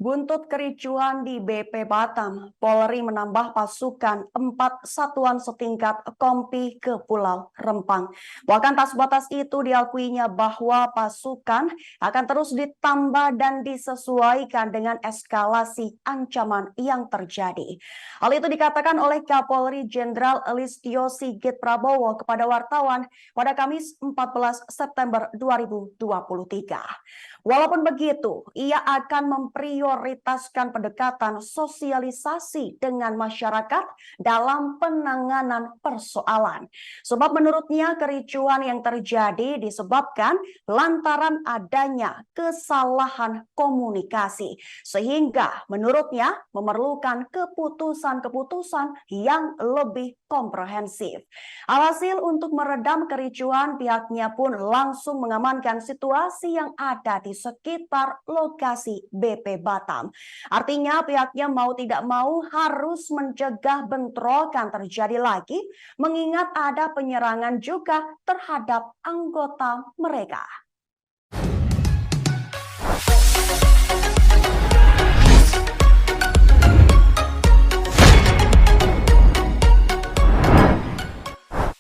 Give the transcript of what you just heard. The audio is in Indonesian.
Buntut kericuhan di BP Batam, Polri menambah pasukan 4 satuan setingkat Kompi ke Pulau Rempang. Bahkan tak sebatas itu diakuinya bahwa pasukan akan terus ditambah dan disesuaikan dengan eskalasi ancaman yang terjadi. Hal itu dikatakan oleh Kapolri Jenderal Listio Sigit Prabowo kepada wartawan pada Kamis 14 September 2023. Walaupun begitu, ia akan memprioritaskan pendekatan sosialisasi dengan masyarakat dalam penanganan persoalan. Sebab menurutnya kericuhan yang terjadi disebabkan lantaran adanya kesalahan komunikasi. Sehingga menurutnya memerlukan keputusan-keputusan yang lebih komprehensif. Alhasil untuk meredam kericuhan, pihaknya pun langsung mengamankan situasi yang ada di sekitar lokasi BP Batam. Artinya pihaknya mau tidak mau harus mencegah bentrokan terjadi lagi, mengingat ada penyerangan juga terhadap anggota mereka.